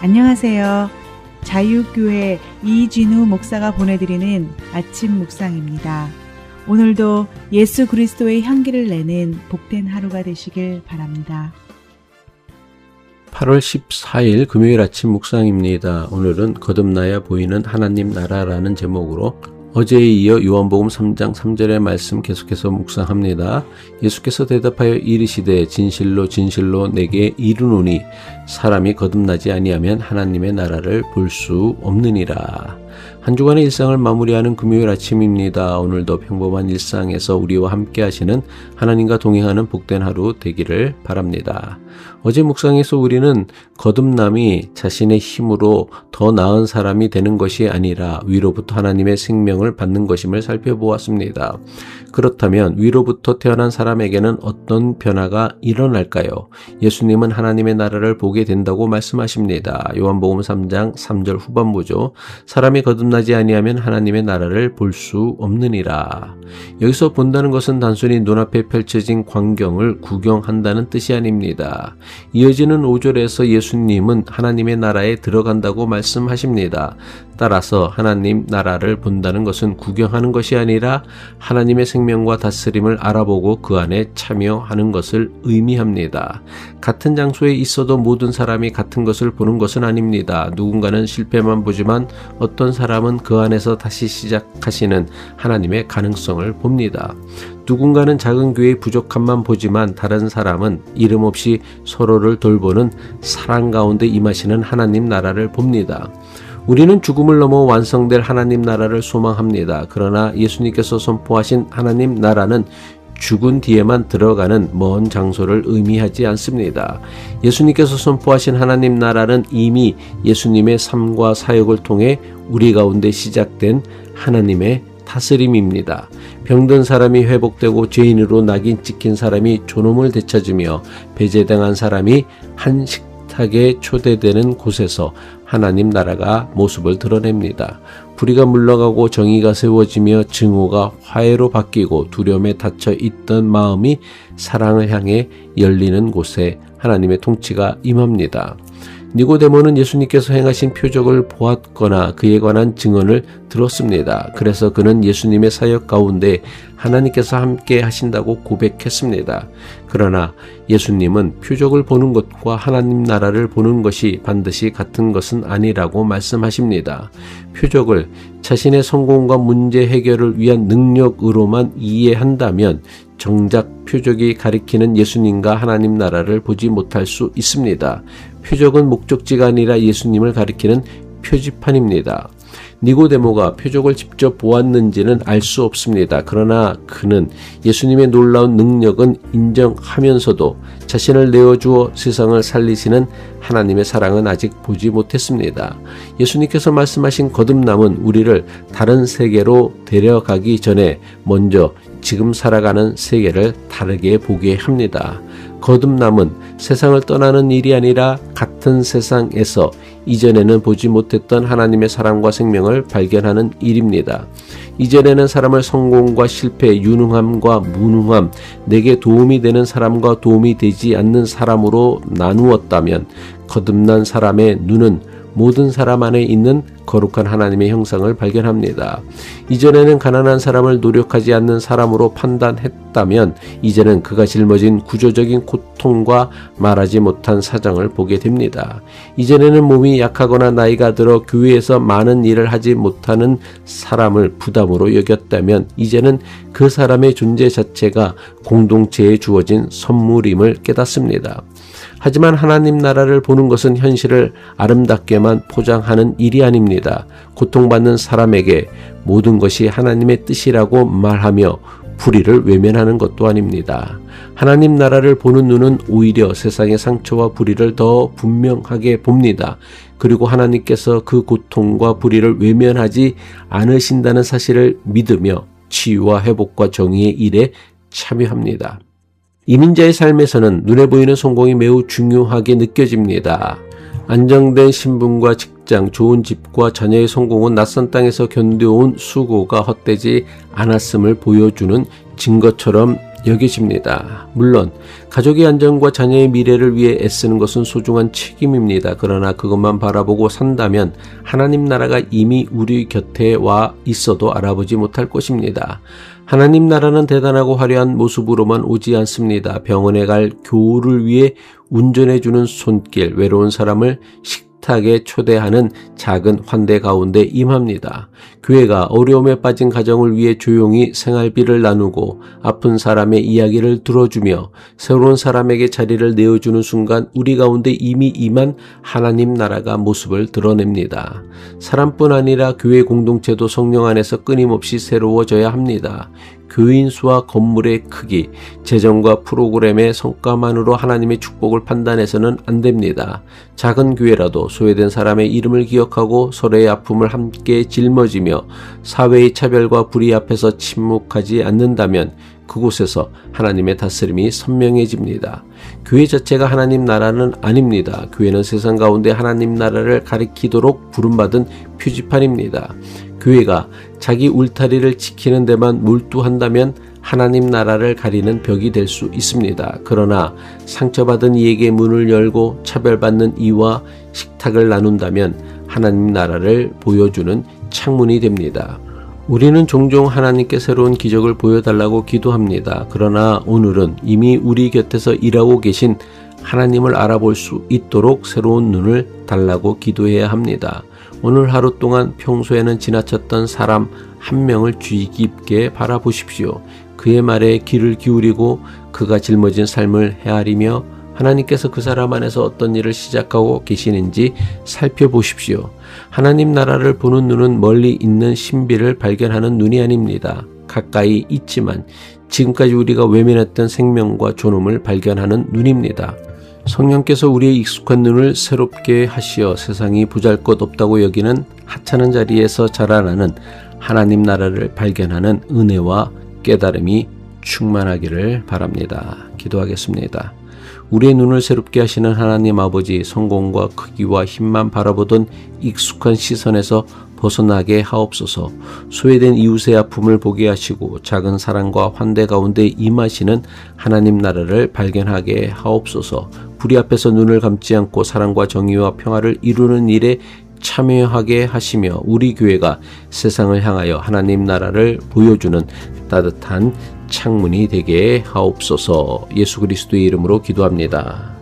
안녕하세요. 자유교회 이진우 목사가 보내드리는 아침 묵상입니다. 오늘도 예수 그리스도의 향기를 내는 복된 하루가 되시길 바랍니다. 8월 14일 금요일 아침 묵상입니다. 오늘은 거듭나야 보이는 하나님 나라라는 제목으로 어제에 이어 요한복음 3장 3절의 말씀 계속해서 묵상합니다. 예수께서 대답하여 이르시되 진실로 진실로 내게 이르노니 사람이 거듭나지 아니하면 하나님의 나라를 볼 수 없느니라. 한 주간의 일상을 마무리하는 금요일 아침입니다. 오늘도 평범한 일상에서 우리와 함께 하시는 하나님과 동행하는 복된 하루 되기를 바랍니다. 어제 묵상에서 우리는 거듭남이 자신의 힘으로 더 나은 사람이 되는 것이 아니라 위로부터 하나님의 생명을 받는 것임을 살펴보았습니다. 그렇다면 위로부터 태어난 사람에게는 어떤 변화가 일어날까요? 예수님은 하나님의 나라를 보게 된다고 말씀하십니다. 요한복음 3장 3절 후반부죠. 사람이 거듭나지 아니하면 하나님의 나라를 볼 수 없느니라. 여기서 본다는 것은 단순히 눈앞에 펼쳐진 광경을 구경한다는 뜻이 아닙니다. 이어지는 5절에서 예수님은 하나님의 나라에 들어간다고 말씀하십니다. 따라서 하나님 나라를 본다는 것은 구경하는 것이 아니라 하나님의 생명과 다스림을 알아보고 그 안에 참여하는 것을 의미합니다. 같은 장소에 있어도 모든 사람이 같은 것을 보는 것은 아닙니다. 누군가는 실패만 보지만 어떤 사람은 그 안에서 다시 시작하시는 하나님의 가능성을 봅니다. 누군가는 작은 교회의 부족함만 보지만 다른 사람은 이름 없이 서로를 돌보는 사랑 가운데 임하시는 하나님 나라를 봅니다. 우리는 죽음을 넘어 완성될 하나님 나라를 소망합니다. 그러나 예수님께서 선포하신 하나님 나라는 죽은 뒤에만 들어가는 먼 장소를 의미하지 않습니다. 예수님께서 선포하신 하나님 나라는 이미 예수님의 삶과 사역을 통해 우리 가운데 시작된 하나님의 다스림입니다. 병든 사람이 회복되고 죄인으로 낙인 찍힌 사람이 존엄을 되찾으며 배제당한 사람이 한 식탁에 초대되는 곳에서 하나님 나라가 모습을 드러냅니다. 불의가 물러가고 정의가 세워지며 증오가 화해로 바뀌고 두려움에 닫혀 있던 마음이 사랑을 향해 열리는 곳에 하나님의 통치가 임합니다. 니고데모는 예수님께서 행하신 표적을 보았거나 그에 관한 증언을 들었습니다. 그래서 그는 예수님의 사역 가운데 하나님께서 함께 하신다고 고백했습니다. 그러나 예수님은 표적을 보는 것과 하나님 나라를 보는 것이 반드시 같은 것은 아니라고 말씀하십니다. 표적을 자신의 성공과 문제 해결을 위한 능력으로만 이해한다면 정작 표적이 가리키는 예수님과 하나님 나라를 보지 못할 수 있습니다. 표적은 목적지가 아니라 예수님을 가리키는 표지판입니다. 니고데모가 표적을 직접 보았는지는 알 수 없습니다. 그러나 그는 예수님의 놀라운 능력은 인정하면서도 자신을 내어주어 세상을 살리시는 하나님의 사랑은 아직 보지 못했습니다. 예수님께서 말씀하신 거듭남은 우리를 다른 세계로 데려가기 전에 먼저 지금 살아가는 세계를 다르게 보게 합니다. 거듭남은 세상을 떠나는 일이 아니라 같은 세상에서 이전에는 보지 못했던 하나님의 사랑과 생명을 발견하는 일입니다. 이전에는 사람을 성공과 실패, 유능함과 무능함, 내게 도움이 되는 사람과 도움이 되지 않는 사람으로 나누었다면 거듭난 사람의 눈은 모든 사람 안에 있는 거룩한 하나님의 형상을 발견합니다. 이전에는 가난한 사람을 노력하지 않는 사람으로 판단했다면 이제는 그가 짊어진 구조적인 고통과 말하지 못한 사정을 보게 됩니다. 이전에는 몸이 약하거나 나이가 들어 교회에서 많은 일을 하지 못하는 사람을 부담으로 여겼다면 이제는 그 사람의 존재 자체가 공동체에 주어진 선물임을 깨닫습니다. 하지만 하나님 나라를 보는 것은 현실을 아름답게만 포장하는 일이 아닙니다. 고통받는 사람에게 모든 것이 하나님의 뜻이라고 말하며 불의를 외면하는 것도 아닙니다. 하나님 나라를 보는 눈은 오히려 세상의 상처와 불의를 더 분명하게 봅니다. 그리고 하나님께서 그 고통과 불의를 외면하지 않으신다는 사실을 믿으며 치유와 회복과 정의의 일에 참여합니다. 이민자의 삶에서는 눈에 보이는 성공이 매우 중요하게 느껴집니다. 안정된 신분과 직장, 좋은 집과 자녀의 성공은 낯선 땅에서 견뎌온 수고가 헛되지 않았음을 보여주는 증거처럼 여기십니다. 물론 가족의 안전과 자녀의 미래를 위해 애쓰는 것은 소중한 책임입니다. 그러나 그것만 바라보고 산다면 하나님 나라가 이미 우리 곁에 와 있어도 알아보지 못할 것입니다. 하나님 나라는 대단하고 화려한 모습으로만 오지 않습니다. 병원에 갈 교우를 위해 운전해주는 손길, 외로운 사람을 식탁에 초대하는 작은 환대 가운데 임합니다. 교회가 어려움에 빠진 가정을 위해 조용히 생활비를 나누고 아픈 사람의 이야기를 들어주며 새로운 사람에게 자리를 내어주는 순간 우리 가운데 이미 임한 하나님 나라가 모습을 드러냅니다. 사람뿐 아니라 교회 공동체도 성령 안에서 끊임없이 새로워져야 합니다. 교인 수와 건물의 크기, 재정과 프로그램의 성과만으로 하나님의 축복을 판단해서는 안 됩니다. 작은 교회라도 소외된 사람의 이름을 기억하고 서로의 아픔을 함께 짊어지며 사회의 차별과 불의 앞에서 침묵하지 않는다면 그곳에서 하나님의 다스림이 선명해집니다. 교회 자체가 하나님 나라는 아닙니다. 교회는 세상 가운데 하나님 나라를 가리키도록 부름받은 표지판입니다. 교회가 자기 울타리를 지키는 데만 몰두한다면 하나님 나라를 가리는 벽이 될 수 있습니다. 그러나 상처받은 이에게 문을 열고 차별받는 이와 식탁을 나눈다면 하나님 나라를 보여주는 창문이 됩니다. 우리는 종종 하나님께 새로운 기적을 보여달라고 기도합니다. 그러나 오늘은 이미 우리 곁에서 일하고 계신 하나님을 알아볼 수 있도록 새로운 눈을 달라고 기도해야 합니다. 오늘 하루 동안 평소에는 지나쳤던 사람 한 명을 주의 깊게 바라보십시오. 그의 말에 귀를 기울이고 그가 짊어진 삶을 헤아리며 하나님께서 그 사람 안에서 어떤 일을 시작하고 계시는지 살펴보십시오. 하나님 나라를 보는 눈은 멀리 있는 신비를 발견하는 눈이 아닙니다. 가까이 있지만 지금까지 우리가 외면했던 생명과 존엄을 발견하는 눈입니다. 성령께서 우리의 익숙한 눈을 새롭게 하시어 세상이 보잘것없다고 여기는 하찮은 자리에서 자라나는 하나님 나라를 발견하는 은혜와 깨달음이 충만하기를 바랍니다. 기도하겠습니다. 우리의 눈을 새롭게 하시는 하나님 아버지, 성공과 크기와 힘만 바라보던 익숙한 시선에서 벗어나게 하옵소서. 소외된 이웃의 아픔을 보게 하시고 작은 사랑과 환대 가운데 임하시는 하나님 나라를 발견하게 하옵소서. 불의 앞에서 눈을 감지 않고 사랑과 정의와 평화를 이루는 일에 참여하게 하시며 우리 교회가 세상을 향하여 하나님 나라를 보여주는 따뜻한 창문이 되게 하옵소서. 예수 그리스도의 이름으로 기도합니다.